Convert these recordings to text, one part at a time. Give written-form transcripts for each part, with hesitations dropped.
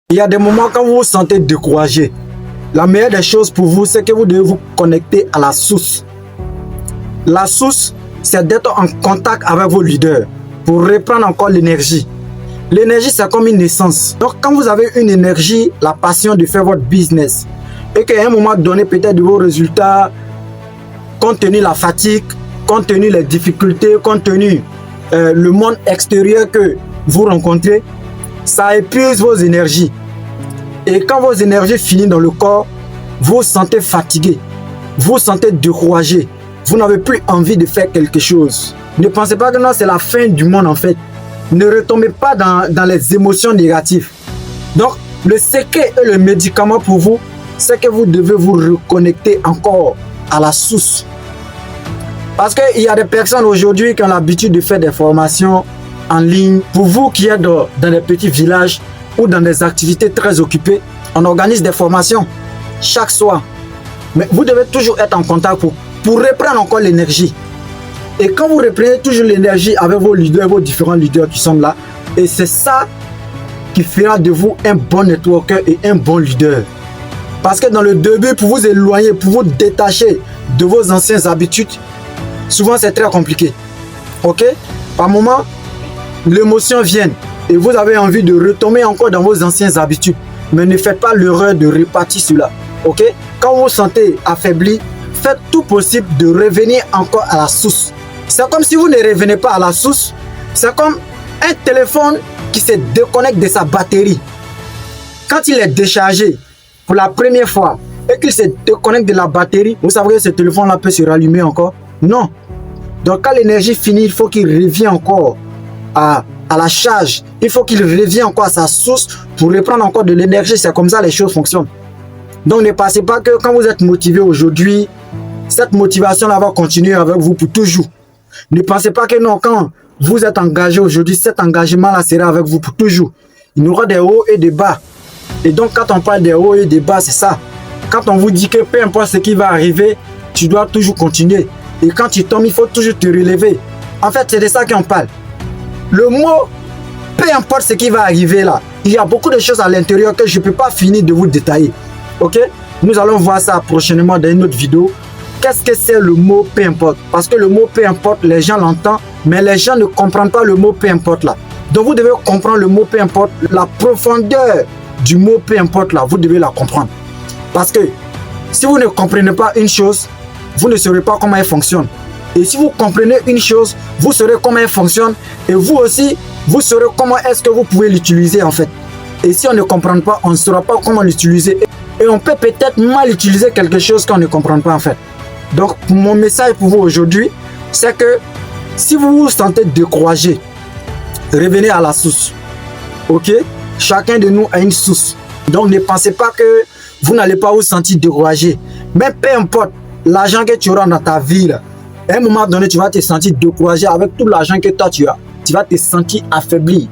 Il y a des moments quand vous vous sentez découragé. La meilleure des choses pour vous, c'est que vous devez vous connecter à la source. La source, c'est d'être en contact avec vos leaders pour reprendre encore l'énergie. L'énergie, c'est comme une essence. Donc, quand vous avez une énergie, la passion de faire votre business, et qu'à un moment donné, peut-être de vos résultats, compte tenu la fatigue, compte tenu les difficultés, compte tenu le monde extérieur que vous rencontrez, ça épuise vos énergies. Et quand vos énergies finissent dans le corps, vous vous sentez fatigué, vous vous sentez découragé, vous n'avez plus envie de faire quelque chose. Ne pensez pas que non, c'est la fin du monde en fait. Ne retombez pas dans les émotions négatives. Donc, le secret et le médicament pour vous, c'est que vous devez vous reconnecter encore à la source. Parce qu'il y a des personnes aujourd'hui qui ont l'habitude de faire des formations en ligne. Pour vous qui êtes dans des petits villages ou dans des activités très occupées, on organise des formations chaque soir. Mais vous devez toujours être en contact pour reprendre encore l'énergie. Et quand vous reprenez toujours l'énergie avec vos leaders, vos différents leaders qui sont là, et c'est ça qui fera de vous un bon networker et un bon leader. Parce que dans le début, pour vous éloigner, pour vous détacher de vos anciennes habitudes, souvent c'est très compliqué. Ok? Par moment, l'émotion vient et vous avez envie de retomber encore dans vos anciennes habitudes. Mais ne faites pas l'erreur de repartir cela. Ok? Quand vous vous sentez affaibli, faites tout possible de revenir encore à la source. C'est comme si vous ne revenez pas à la source. C'est comme un téléphone qui se déconnecte de sa batterie. Quand il est déchargé pour la première fois et qu'il se déconnecte de la batterie, vous savez que ce téléphone-là peut se rallumer encore? Non. Donc quand l'énergie finit, il faut qu'il revienne encore à la charge. Il faut qu'il revienne encore à sa source pour reprendre encore de l'énergie. C'est comme ça que les choses fonctionnent. Donc ne pensez pas que quand vous êtes motivé aujourd'hui, cette motivation-là va continuer avec vous pour toujours. Ne pensez pas que non, quand vous êtes engagé aujourd'hui, cet engagement-là sera avec vous pour toujours. Il y aura des hauts et des bas. Et donc quand on parle des hauts et des bas, c'est ça. Quand on vous dit que peu importe ce qui va arriver, tu dois toujours continuer. Et quand tu tombes, il faut toujours te relever. En fait, c'est de ça qu'on parle. Le mot, peu importe ce qui va arriver là, il y a beaucoup de choses à l'intérieur que je ne peux pas finir de vous détailler. Ok? Nous allons voir ça prochainement dans une autre vidéo. Qu'est-ce que c'est le mot peu importe? Parce que le mot peu importe, les gens l'entendent, mais les gens ne comprennent pas le mot peu importe là. Donc vous devez comprendre le mot peu importe, la profondeur du mot peu importe là, vous devez la comprendre. Parce que si vous ne comprenez pas une chose, vous ne saurez pas comment elle fonctionne. Et si vous comprenez une chose, vous saurez comment elle fonctionne. Et vous aussi, vous saurez comment est-ce que vous pouvez l'utiliser en fait. Et si on ne comprend pas, on ne saura pas comment l'utiliser. Et on peut peut-être mal utiliser quelque chose qu'on ne comprend pas en fait. Donc mon message pour vous aujourd'hui, c'est que si vous vous sentez découragé, revenez à la source. Ok? Chacun de nous a une source. Donc ne pensez pas que vous n'allez pas vous sentir découragé. Mais peu importe l'argent que tu auras dans ta vie, là, à un moment donné, tu vas te sentir découragé avec tout l'argent que toi tu as. Tu vas te sentir affaibli.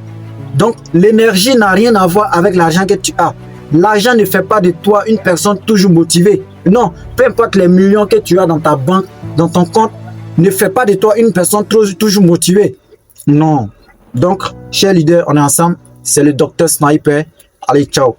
Donc l'énergie n'a rien à voir avec l'argent que tu as. L'argent ne fait pas de toi une personne toujours motivée. Non, peu importe les millions que tu as dans ta banque, dans ton compte, ne fait pas de toi une personne toujours motivée. Non. Donc, chers leaders, on est ensemble. C'est le Dr Sniper. Allez, ciao.